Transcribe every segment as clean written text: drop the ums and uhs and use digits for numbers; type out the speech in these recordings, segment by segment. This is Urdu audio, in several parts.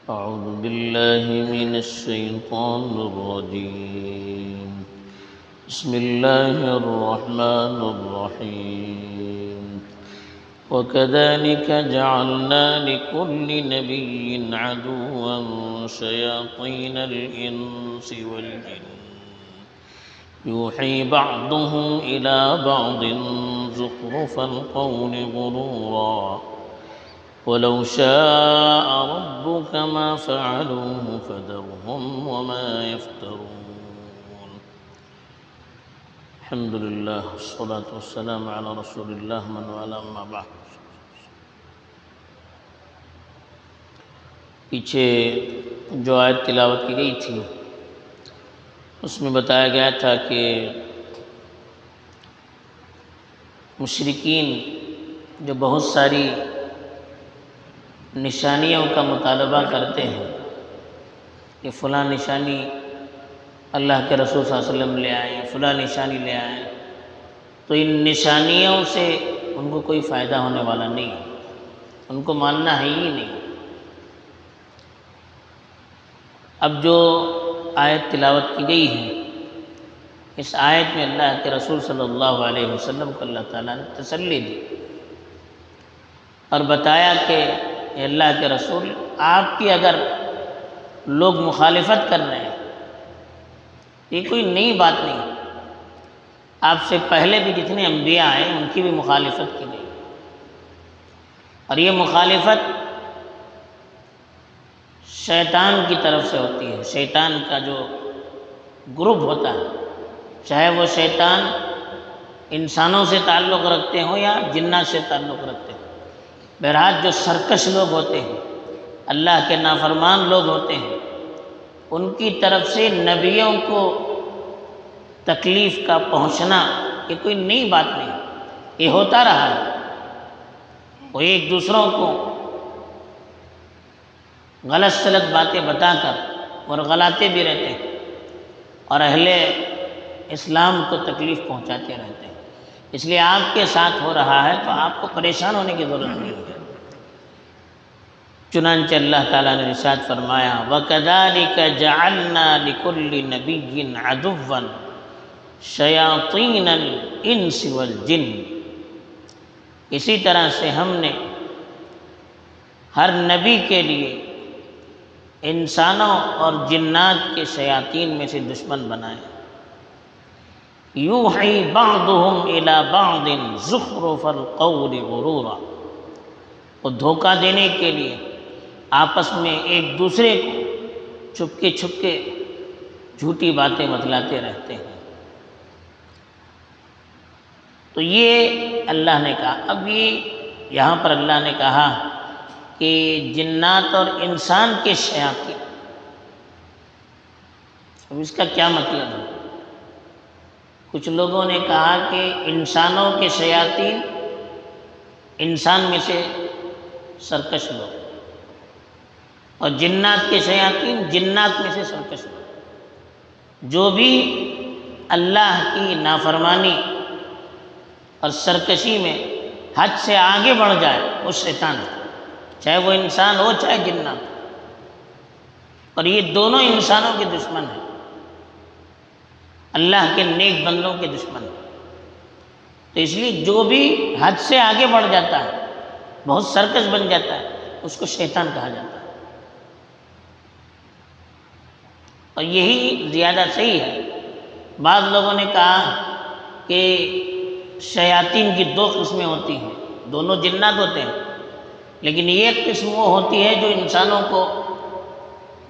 أعوذ بالله من الشيطان الرجيم. بسم الله الرحمن الرحيم. وكذلك جعلنا لكل نبي عدوا شياطين الإنس والجن يوحي بعضهم إلى بعض زخرف القول غرورا ولو شاء ربك ما فعلوه فذرهم وما يفترون. الحمد لله والصلاة والسلام على رسول الله من والاه اما بعد. پیچھے جو آیت تلاوت کی گئی تھی اس میں بتایا گیا تھا کہ مشرکین جو بہت ساری نشانیوں کا مطالبہ کرتے ہیں کہ فلاں نشانی اللہ کے رسول صلی اللہ علیہ وسلم لے آئے، فلاں نشانی لے آئے، تو ان نشانیوں سے ان کو کوئی فائدہ ہونے والا نہیں ہے، ان کو ماننا ہے ہی نہیں۔ اب جو آیت تلاوت کی گئی ہے اس آیت میں اللہ کے رسول صلی اللہ علیہ وسلم کو اللہ تعالیٰ نے تسلی دی اور بتایا کہ اے اللہ کے رسول، آپ کی اگر لوگ مخالفت کر رہے ہیں یہ کوئی نئی بات نہیں، آپ سے پہلے بھی جتنے انبیاء آئے ان کی بھی مخالفت کی گئی، اور یہ مخالفت شیطان کی طرف سے ہوتی ہے۔ شیطان کا جو گروپ ہوتا ہے، چاہے وہ شیطان انسانوں سے تعلق رکھتے ہوں یا جنات سے تعلق رکھتے ہوں، بہرحال جو سرکش لوگ ہوتے ہیں، اللہ کے نافرمان لوگ ہوتے ہیں، ان کی طرف سے نبیوں کو تکلیف کا پہنچنا یہ کوئی نئی بات نہیں، یہ ہوتا رہا ہے۔ وہ ایک دوسروں کو غلط سلط باتیں بتا کر اور غلاتے بھی رہتے ہیں اور اہل اسلام کو تکلیف پہنچاتے رہتے ہیں۔ اس لیے آپ کے ساتھ ہو رہا ہے تو آپ کو پریشان ہونے کی ضرورت نہیں ہے۔ چنانچہ اللہ تعالیٰ نے ارشاد فرمایا وَكَذَلِكَ جَعَلْنَا لِكُلِّ نَبِيٍّ عَدُوًّا شَيَاطِينَ الْإِنسِ وَالْجِنِّ، اسی طرح سے ہم نے ہر نبی کے لیے انسانوں اور جنات کے شیاطین میں سے دشمن بنائے۔ یوحی بعضهم الی بعض زخرف القول غرورا، وہ دھوکہ دینے کے لیے آپس میں ایک دوسرے کو چھپکے چھپکے جھوٹی باتیں بتلاتے رہتے ہیں۔ تو یہ اللہ نے کہا۔ اب یہ یہاں پر اللہ نے کہا کہ جنات اور انسان کے شیاطین، اب اس کا کیا مطلب ہے؟ کچھ لوگوں نے کہا کہ انسانوں کے شیاطین انسان میں سے سرکش لوگ، اور جنات کے شیاطین جنات میں سے سرکش لوگ۔ جو بھی اللہ کی نافرمانی اور سرکشی میں حد سے آگے بڑھ جائے وہ شیطان ہے، چاہے وہ انسان ہو چاہے جنات، اور یہ دونوں انسانوں کے دشمن ہیں، اللہ کے نیک بندوں کے دشمن ہیں۔ تو اس لیے جو بھی حد سے آگے بڑھ جاتا ہے، بہت سرکش بن جاتا ہے، اس کو شیطان کہا جاتا ہے، اور یہی زیادہ صحیح ہے۔ بعض لوگوں نے کہا کہ شیاطین کی دو قسمیں ہوتی ہیں، دونوں جنات ہوتے ہیں، لیکن ایک قسم وہ ہوتی ہے جو انسانوں کو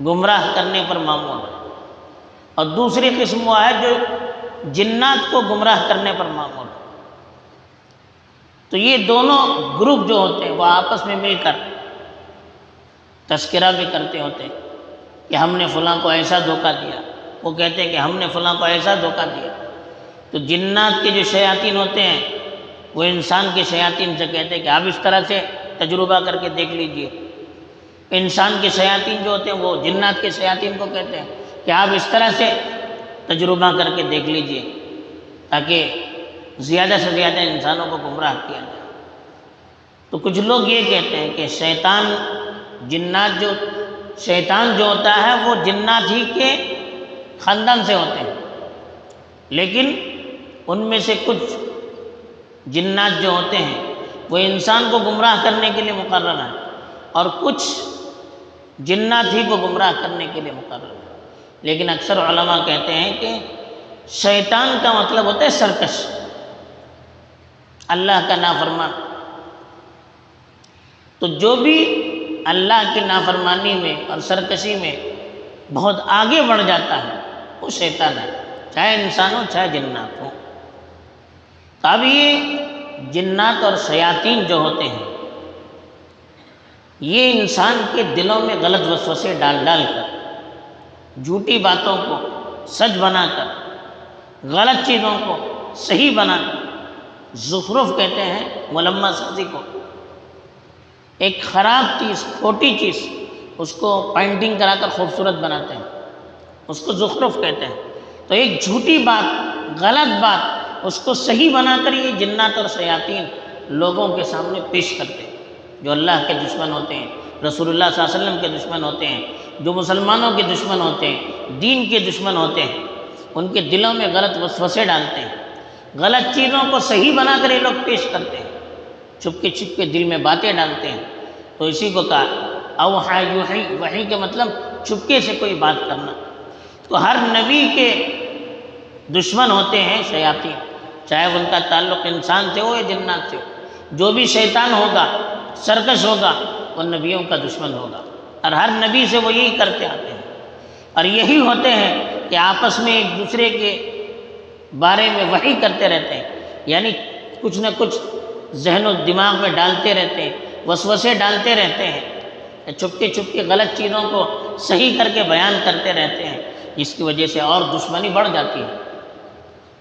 گمراہ کرنے پر معمور ہے، اور دوسری قسم وہ ہے جو جنات کو گمراہ کرنے پر معمور ہے۔ تو یہ دونوں گروپ جو ہوتے ہیں وہ آپس میں مل کر تذکرہ بھی کرتے ہوتے ہیں کہ ہم نے فلاں کو ایسا دھوکہ دیا، وہ کہتے ہیں کہ ہم نے فلاں کو ایسا دھوکہ دیا۔ تو جنات کے جو شیاطین ہوتے ہیں وہ انسان کے شیاطین سے کہتے ہیں کہ آپ اس طرح سے تجربہ کر کے دیکھ لیجئے۔ انسان کے شیاطین جو ہوتے ہیں وہ جنات کے شیاطین کو کہتے ہیں کہ آپ اس طرح سے تجربہ کر کے دیکھ لیجئے تاکہ زیادہ سے زیادہ انسانوں کو گمراہ کیا جائے۔ تو کچھ لوگ یہ کہتے ہیں کہ شیطان جنات جو شیطان جو ہوتا ہے وہ جنات ہی کے خاندان سے ہوتے ہیں، لیکن ان میں سے کچھ جنات جو ہوتے ہیں وہ انسان کو گمراہ کرنے کے لیے مقرر ہیں، اور کچھ جنات ہی کو گمراہ کرنے کے لیے مقرر ہیں۔ لیکن اکثر علماء کہتے ہیں کہ شیطان کا مطلب ہوتا ہے سرکش، اللہ کا نافرمان۔ تو جو بھی اللہ کی نافرمانی میں اور سرکشی میں بہت آگے بڑھ جاتا ہے وہ شیطان ہے، چاہے انسان ہو چاہے جنات ہو۔ تو اب یہ جنات اور شیاطین جو ہوتے ہیں یہ انسان کے دلوں میں غلط وسوسے ڈال ڈال کر، جھوٹی باتوں کو سچ بنا کر، غلط چیزوں کو صحیح بنا کر، زخرف کہتے ہیں ملمہ سازی کو، ایک خراب چیز، کھوٹی چیز، اس کو پینٹنگ کرا کر خوبصورت بناتے ہیں، اس کو زخرف کہتے ہیں۔ تو ایک جھوٹی بات، غلط بات، اس کو صحیح بنا کر یہ جنات اور شیاطین لوگوں کے سامنے پیش کرتے ہیں، جو اللہ کے دشمن ہوتے ہیں، رسول اللہ صلی اللہ علیہ وسلم کے دشمن ہوتے ہیں، جو مسلمانوں کے دشمن ہوتے ہیں، دین کے دشمن ہوتے ہیں، ان کے دلوں میں غلط وسوسے ڈالتے ہیں، غلط چیزوں کو صحیح بنا کر یہ لوگ پیش کرتے ہیں، چھپ کے دل میں باتیں ڈالتے ہیں۔ تو اسی کو کہا اوحا یوحی، وحی کے مطلب چھپکے سے کوئی بات کرنا۔ تو ہر نبی کے دشمن ہوتے ہیں شیاطین، چاہے ان کا تعلق انسان سے ہو یا جنات سے ہو۔ جو بھی شیطان ہوگا، سرکش ہوگا، وہ نبیوں کا دشمن ہوگا، اور ہر نبی سے وہ یہی کرتے آتے ہیں، اور یہی ہوتے ہیں کہ آپس میں ایک دوسرے کے بارے میں وحی کرتے رہتے ہیں، یعنی کچھ نہ کچھ ذہن و دماغ میں ڈالتے رہتے ہیں، وسوسے ڈالتے رہتے ہیں، چھپ کے غلط چیزوں کو صحیح کر کے بیان کرتے رہتے ہیں، جس کی وجہ سے اور دشمنی بڑھ جاتی ہے۔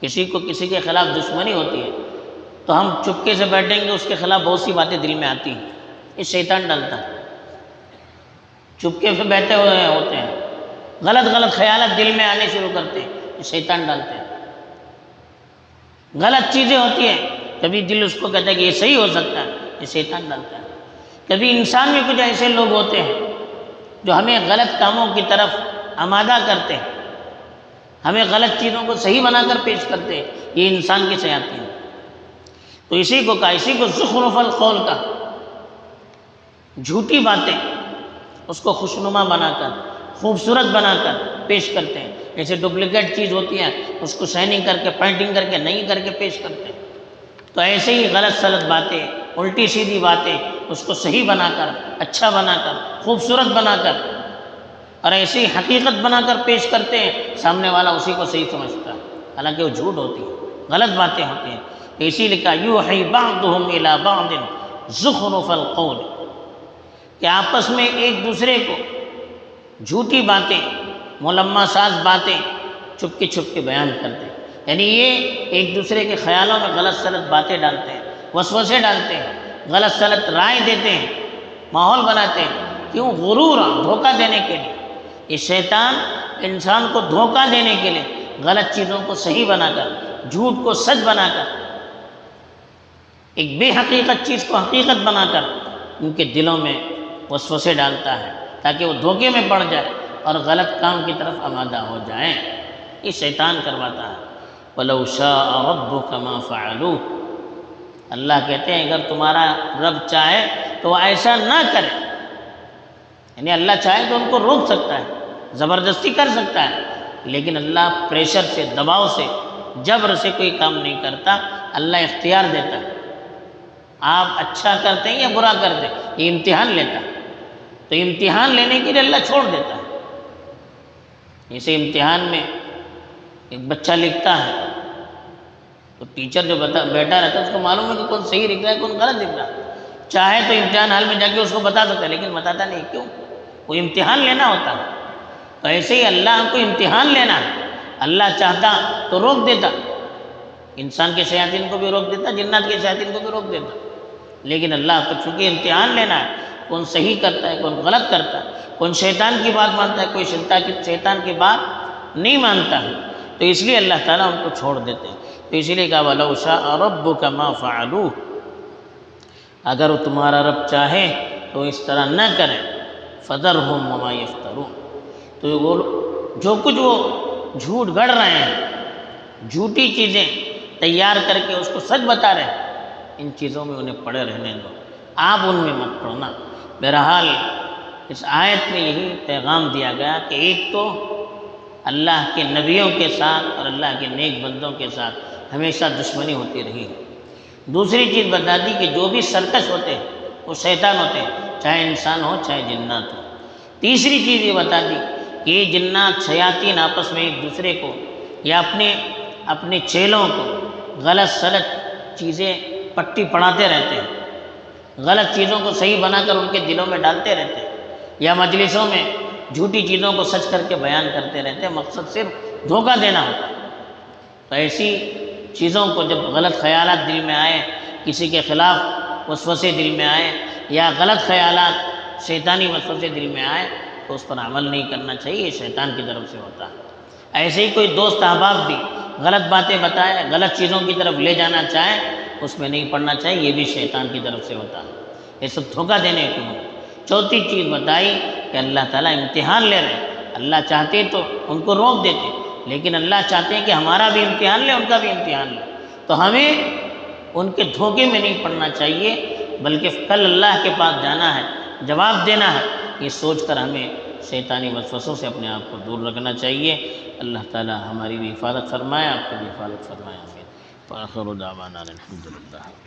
کسی کو کسی کے خلاف دشمنی ہوتی ہے تو ہم چپکے سے بیٹھیں گے، اس کے خلاف بہت سی باتیں دل میں آتی ہیں، یہ شیطان ڈالتا ہے۔ چپکے سے بیٹھے ہوئے ہوتے ہیں، غلط خیالات دل میں آنے شروع کرتے ہیں، یہ شیطان ڈالتے ہیں۔ غلط چیزیں ہوتی ہیں، کبھی دل اس کو کہتا ہے کہ یہ صحیح ہو سکتا ہے، یہ شیطان ڈالتا ہے۔ کبھی انسان میں کچھ ایسے لوگ ہوتے ہیں جو ہمیں غلط کاموں کی طرف آمادہ کرتے ہیں، ہمیں غلط چیزوں کو صحیح بنا کر پیش کرتے ہیں، یہ انسان کی شیاطین۔ تو اسی کو کہا، اسی کو زخرف القول کا، جھوٹی باتیں اس کو خوشنما بنا کر، خوبصورت بنا کر پیش کرتے ہیں۔ جیسے ڈپلیکیٹ چیز ہوتی ہے اس کو شائننگ کر کے، پینٹنگ کر کے، نئی کر کے پیش کرتے ہیں۔ تو ایسے ہی غلط سلط باتیں، الٹی سیدھی باتیں اس کو صحیح بنا کر، اچھا بنا کر، خوبصورت بنا کر، اور ایسی حقیقت بنا کر پیش کرتے ہیں، سامنے والا اسی کو صحیح سمجھتا ہے، حالانکہ وہ جھوٹ ہوتی ہے، غلط باتیں ہوتی ہیں۔ اسی لیے کہا یوحی بعضهم الی بعض زخرف القول، کہ آپس میں ایک دوسرے کو جھوٹی باتیں، ملمہ ساز باتیں چھپ کے بیان کرتے ہیں، یعنی یہ ایک دوسرے کے خیالوں میں غلط سلط باتیں ڈالتے ہیں، وسوسے ڈالتے ہیں، غلط سلط رائے دیتے ہیں، ماحول بناتے ہیں۔ کیوں؟ غرور، دھوکہ دینے کے لیے۔ یہ شیطان انسان کو دھوکہ دینے کے لیے غلط چیزوں کو صحیح بنا کر، جھوٹ کو سچ بنا کر، ایک بے حقیقت چیز کو حقیقت بنا کر ان کے دلوں میں وسوسے ڈالتا ہے، تاکہ وہ دھوکے میں پڑ جائے اور غلط کام کی طرف آمادہ ہو جائیں۔ یہ شیطان کرواتا ہے۔ وَلَوْ شَاءَ رَبُّكَ مَا فَعَلُوهُ، اللہ کہتے ہیں اگر تمہارا رب چاہے تو وہ ایسا نہ کرے، یعنی اللہ چاہے تو ان کو روک سکتا ہے، زبردستی کر سکتا ہے، لیکن اللہ پریشر سے، دباؤ سے، جبر سے کوئی کام نہیں کرتا، اللہ اختیار دیتا ہے۔ آپ اچھا کرتے ہیں یا برا کرتے ہیں، یہ امتحان لیتا ہے، تو امتحان لینے کے لیے اللہ چھوڑ دیتا ہے۔ جیسے امتحان میں ایک بچہ لکھتا ہے تو ٹیچر جو بیٹھا رہتا ہے اس کو معلوم ہے کہ کون صحیح لکھ رہا ہے، کون غلط لکھ رہا ہے، چاہے تو امتحان حال میں جا کے اس کو بتا سکتا ہے، لیکن بتاتا نہیں۔ کیوں؟ وہ امتحان لینا ہوتا ہے۔ تو ایسے ہی اللہ کو امتحان لینا ہے، اللہ چاہتا تو روک دیتا، انسان کے شیاطین کو بھی روک دیتا، جنات کے شیاطین کو بھی روک دیتا، لیکن اللہ کو چونکہ امتحان لینا ہے، کون صحیح کرتا ہے، کون غلط کرتا ہے، کون شیطان کی بات مانتا ہے، کوئی شیطان کی بات نہیں مانتا ہے، تو اس لیے اللہ تعالیٰ ان کو چھوڑ دیتے ہیں۔ تو اسی لیے کہا وَلَوْ شَاءَ رَبُّكَ مَا فَعَلُوهُ، اگر وہ تمہارا رب چاہے تو اس طرح نہ کریں، فذرہم وما یفترون۔ تو وہ جو کچھ وہ جھوٹ گڑھ رہے ہیں، جھوٹی چیزیں تیار کر کے اس کو سچ بتا رہے ہیں، ان چیزوں میں انہیں پڑے رہنے دو، آپ ان میں مت پڑنا۔ بہرحال اس آیت میں یہی پیغام دیا گیا کہ ایک تو اللہ کے نبیوں کے ساتھ اور اللہ کے نیک بندوں کے ساتھ ہمیشہ دشمنی ہوتی رہی ہے۔ دوسری چیز بتا دی کہ جو بھی سرکش ہوتے ہیں وہ شیطان ہوتے ہیں، چاہے انسان ہو چاہے جنات ہو۔ تیسری چیز یہ بتا دی کہ یہ جنات شیاطین آپس میں ایک دوسرے کو یا اپنے چیلوں کو غلط سلط چیزیں پٹی پڑھاتے رہتے ہیں، غلط چیزوں کو صحیح بنا کر ان کے دلوں میں ڈالتے رہتے ہیں، یا مجلسوں میں جھوٹی چیزوں کو سچ کر کے بیان کرتے رہتے ہیں، مقصد صرف دھوکہ دینا ہوتا ہے۔ تو ایسی چیزوں کو جب غلط خیالات دل میں آئے، کسی کے خلاف وسوسے دل میں آئے یا غلط خیالات شیطانی وسوسے دل میں آئے تو اس پر عمل نہیں کرنا چاہیے، یہ شیطان کی طرف سے ہوتا ہے۔ ایسے ہی کوئی دوست احباب بھی غلط باتیں بتائے، غلط چیزوں کی طرف لے جانا چاہے، اس میں نہیں پڑنا چاہیے، یہ بھی شیطان کی طرف سے ہوتا ہے، یہ سب دھوکہ دینے کو۔ چوتھی چیز بتائی کہ اللہ تعالیٰ امتحان لے رہے ہیں، اللہ چاہتے تو ان کو روک دیتے، لیکن اللہ چاہتے ہیں کہ ہمارا بھی امتحان لے، ان کا بھی امتحان لے، تو ہمیں ان کے دھوکے میں نہیں پڑنا چاہیے، بلکہ کل اللہ کے پاس جانا ہے، جواب دینا ہے، یہ سوچ کر ہمیں شیطانی وسوسوں سے اپنے آپ کو دور رکھنا چاہیے۔ اللہ تعالیٰ ہماری بھی حفاظت فرمائے، آپ کو بھی حفاظت فرمائے۔ آمین۔ وآخر دعوانا الحمدللہ۔